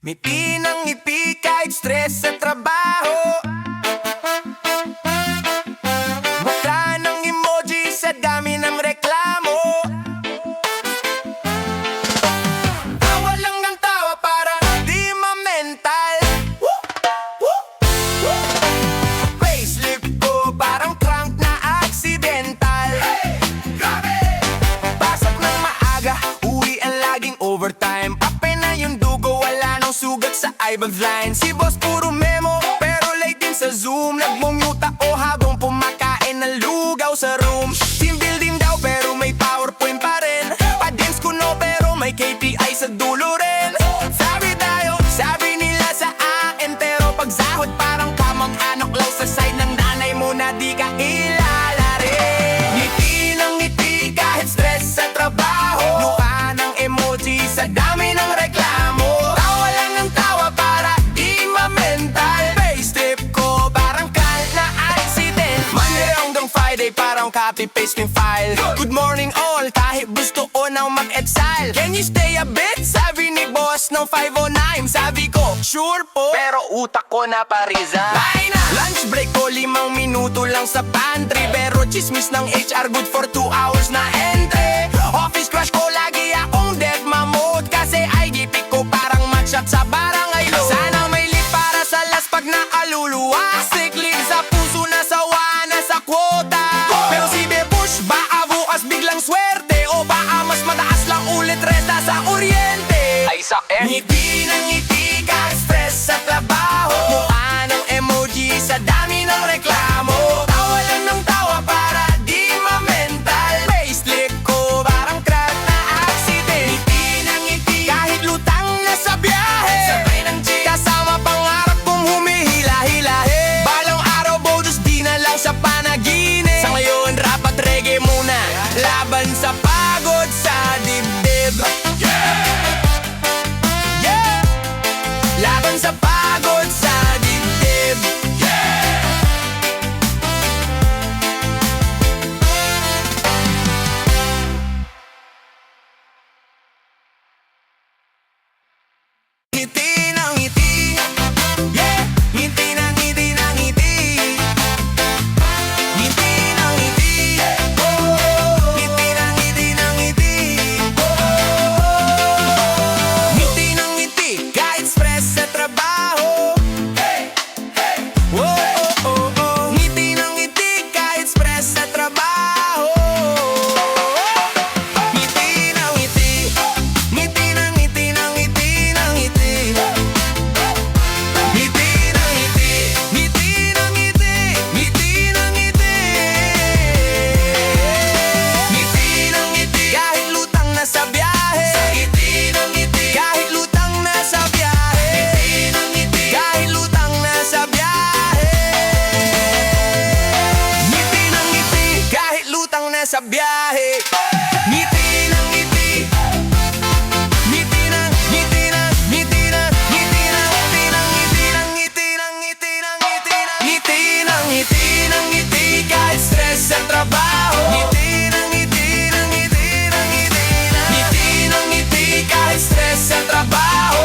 Ngiti ng ngiti kahit stress sa trabaho. Mukha ng emoji sa dami ng reklamo. Tawa lang ng tawa para di ma-mental. Facelift ko parang crank na accidental. Pasok ng maaga, uwi ang laging overtime. Pape na yung dugo, wala nang sugat sa eyebags line. Si boss puro memo, pero late din sa Zoom. Nagmumuta o habang pumakain ng lugaw sa room. Team building daw pero may PowerPoint pa rin. Pa-dance ko no pero may KPI sa dulo rin. Sabi tayo, sabi nila sa akin, pero pag sahod parang kamang anok lang sa side ng nanay mo na di ka ilala rin. Ngiti ng ngiti kahit stress sa trabaho. Mukha ng emoji sa dami ng reklamo. Tawa lang ng tawa para di ma-mental. Facetip ko parang kal na accident. Monday hanggang Friday parang copy-paste yung file. Good morning all, kahit gusto ko nang mag-exile. Can you stay a bit? Sabi ni boss ng 509. Sabi ko, sure po, pero utak ko na pa-resign. Bye na! Lunch break ko 5 minuto lang sa pantry. Pero chismis ng HR good for 2 hours na entry. Office crush ko lagi akong deadma mode. Kasi IGP ko parang matchat sa barangay load. Sana may leave para sa last pag naaluluwa. Sick leave sa puso na sawa na sa kwota. Pero si Bebush, baka bukas biglang swerte. O baka mas mataas lang ulit renta sa kuryente. Ay sa ngiti ng ngiti kahit stress sa trabaho. Mukha ng emoji sa dami ng reklamo. Tawa lang ng tawa para di ma-mental. Facelift ko parang crack na accident. Ngiti ng ngiti kahit lutang na sa biyahe. Sabay ng chick kasama pangarap kong humihila-hilahe. Balang araw bonus di na lang sa panaginip. Sa ngayon rap at reggae muna. Laban sa pagod sa dibdib. Laban sa pagod sa dibdib. Ngiti ng ngiti, yeah. Ngiti ng ngiti ng ngiti. Ngiti ng ngiti, oh. Ngiti ng ngiti ng ngiti, oh. Ngiti ng ngiti kahit stress sa trabaho. Hey, hey. Oh, oh, oh, oh. Ngiti ng ngiti kahit stress sa trabaho. Ngiti ng ngiti, ngiti ng ngiti ng ngiti ng ngiti. Ngiti ng ngiti, ngiti ng ngiti, ngiti ng ngiti. Ngiti ng ngiti kahit lutang na sa biyahe. Ngiti ng ngiti kahit lutang na sa biyahe. Ngiti ng ngiti kahit lutang na sa biyahe. Ngiti ng ngiti kahit lutang na sa biyahe. Ngiti ng ngiti. Ngiti ng ngiti ng ngiti ng ngiti ng ngiti ng ngiti ng ngiti ng ngiti ng ngiti ng ngiti ng ngiti kahit stress sa trabaho. Ngiti ng ngiti ng ngiti ng ngiti ng ngiti ng ngiti kahit stress sa trabaho.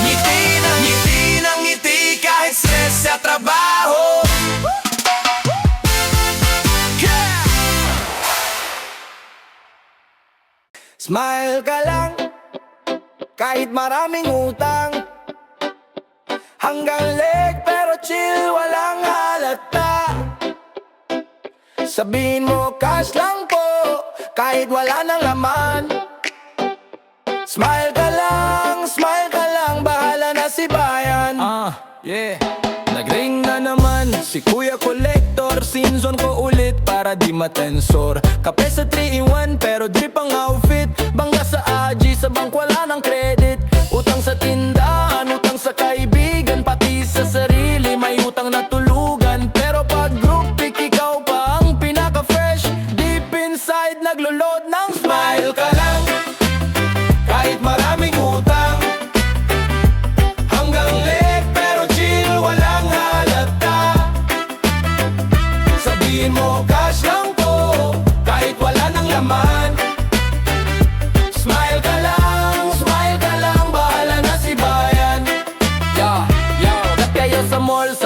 Ngiti ng ngiti ng ngiti kahit stress sa trabaho. Yeah! Smile ka lang kahit maraming utang. Hanggang leg pero chill walang halata. Sabihin mo cash lang po kahit wala nang laman. Smile ka lang, bahala na si bayan. Yeah. Nagring na naman si Kuya Collector. Sinzon ko ulit para di matensor. Kape sa 3-in-1 pero drip ang outfit. Bangga sa AG, sa bank wala ng credit. Utang sa tindahan, utang sa kaibigan. Pati sa sarili may utang na tulugan. Pero pag group pick ikaw pa ang pinaka-fresh. Deep inside naglo-load ng smile ka lang kahit maraming utang. Hanggang leg pero chill walang halata. Sabihin mo cash lang po kahit wala nang laman. Smile ka lang, smile ka lang.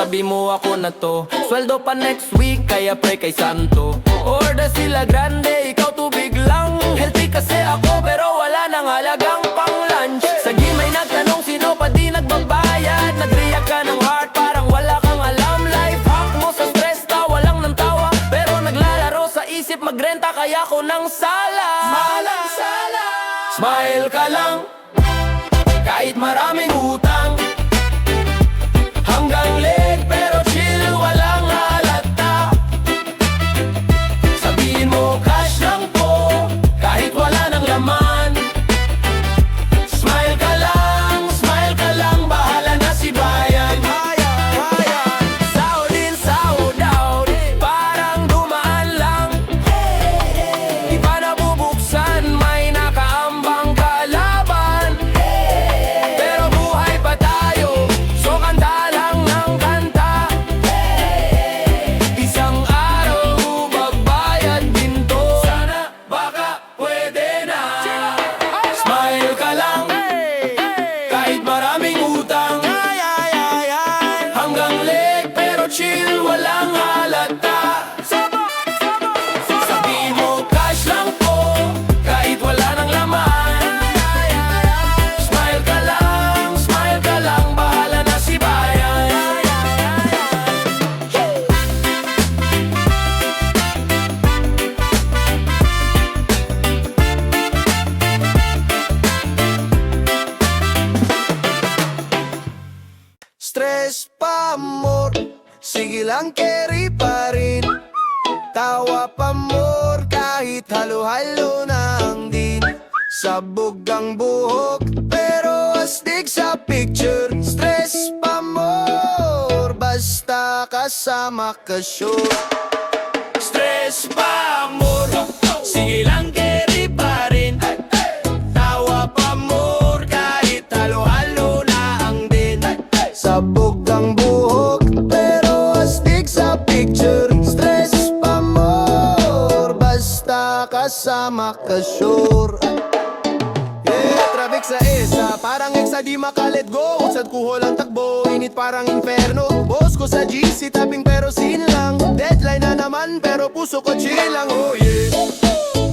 sabi mo ako na to. Sweldo pa next week, kaya pre kay santo. Order sila grande, ikaw tubig lang. Healthy kasi ako, pero wala nang halagang pang lunch. Sa gym may nagtanong sino pa di nagbabayad. Nag-react ka ng heart, parang wala kang alam. Life hack mo sa stress, tawa lang ng tawa. Pero naglalaro sa isip, magrenta kaya ko ng sala. Smile ka lang, kahit maraming utang. Hanggang leg pero chill, walang halata. Sabihin mo cash lang po, kahit wala nang laman. Smile ka lang, bahala na si Bayan. Sahod in, sahod out, parang dumaan lang. Di pa nabubuksan, may nakaambang kalaban. Pero buhay pa tayo, so kanta lang ng kanta. Isang araw magbayad din to. Sana baka pwede na. Smile ka lang, kahit maraming utang. Hanggang leg pero chill, walang halata. Sabihin mo cash lang po, kahit wala nang laman. Smile ka lang, bahala na si Bayan. Stress pa amor, sige lang carry pa rin. Tawa pa amor, kahit halo-halo na ang din. Sabog ang buhok, pero astig sa picture. Stress pa amor, basta kasama ka sure. Stress pa amor, sige lang carry pa rin. Tawa pa amor, kahit halo-halo na ang din. Sabog ang buhok, pero astig sa picture. Stress pa amor, basta kasama ka sure. Yeah, traffic sa ESA, parang exa di maka-let go. Usad kuho lang takbo, init parang inferno. Boss ko sa GC, tabing pero sin lang. Deadline na naman, pero puso ko chill lang. Oh yeah,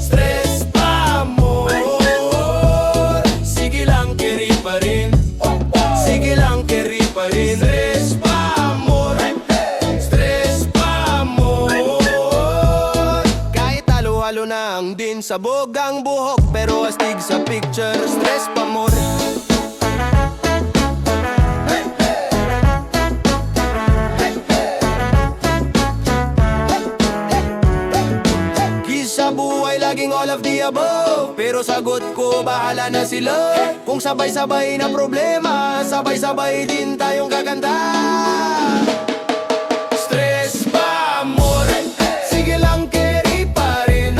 stress pa amor, sige lang carry pa rin. Sige lang carry pa rin. Stress pa amor, stress pa amor. Kahit halo-halo na ang din. Sabog ang buhok, pero astig sa picture. Stress pa amor. Sa buhay laging all of the above, pero sagot ko bahala na sila. Kung sabay-sabay na problema, sabay-sabay din tayong gaganda. Stress pa amor, sige lang carry pa rin.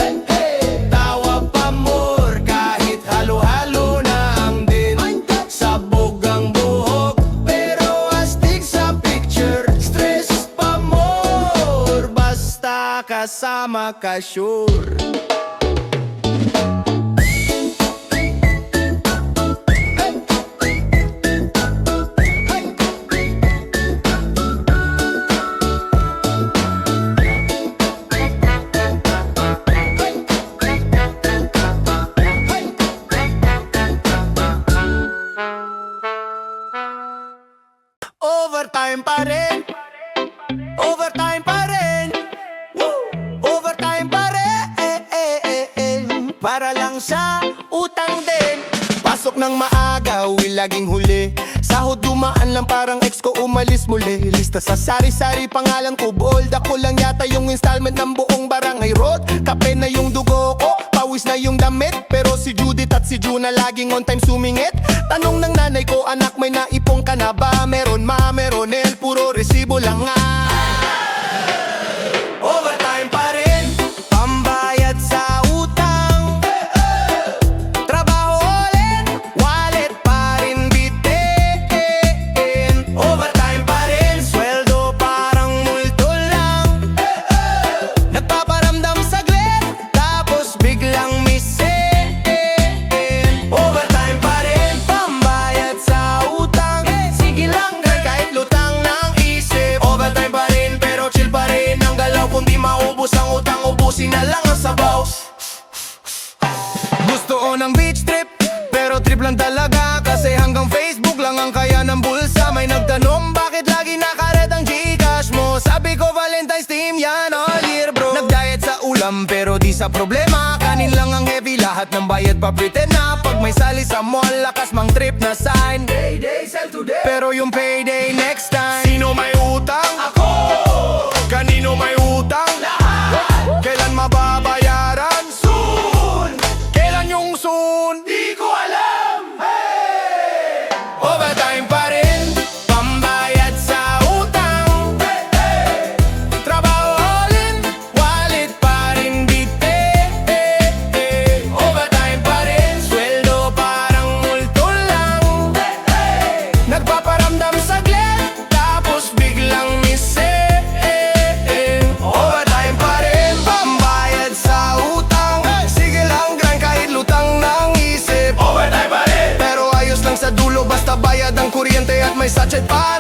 Tawa pa amor, kahit halo-halo na ang din. Sabog ang buhok, pero astig sa picture. Stress pa amor, basta kasama ka sure. Overtime pa rin, overtime pa rin, overtime pa rin, para lang sa utang din. Pasok ng maaga, uwi laging huli. Sahod dumaan lang parang ex ko umalis muli. Lista sa sari-sari, pangalan ko bold. Ako lang yata yung installment ng buong barangay road. Kape na yung dugo ko, pawis na yung damit. Pero si Judith at si Juna laging on time sumingit. Tanong ng nanay ko, anak may naipong ka na ba? Meron ma, meron el, puro resibo lang nga. Overtime pa rin, pambayad sa utang. Trabaho ulit, wallet pa rin bitin. Overtime pa rin, sweldo parang multo lang. Nagpaparamdam saglit, tapos biglang missing. Overtime pa rin, pambayad sa utang. Sige lang girl, kahit lutang ng isip. asin na lang ang sabaw. Gusto ko ng beach trip, pero trip lang talaga. Kasi hanggang Facebook lang ang kaya ng bulsa. May nagtanong bakit lagi nakared ang Gcash mo. Sabi ko Valentine's theme yan all year bro. Nagdiet sa ulam pero di sa problema. Kanin lang ang heavy, lahat ng bayad pa pretend na. Pag may sali sa mall, lakas mang trip na sign. Payday, sell today. Pero yung payday next time. Sino may utang? Ako! Kanino may utang? Lahat! Kailan mababayaran? Soon! Kailan yung soon? Di ko alam! Hey! Overtime pa rin, pambayad sa utang. Hey, hey! Trabaho all in, wallet pa rin bite. Hey, hey! Overtime pa rin, sweldo parang multo lang. Hey, hey! Nagpaparamdam saglit, tapos biglang mise. Overtime pa rin, pambayad sa utang. Sige lang grind kahit lutang ng isip. Overtime pa rin, pero ayos lang sa dulo basta bayad ang kuryente at may sachet pa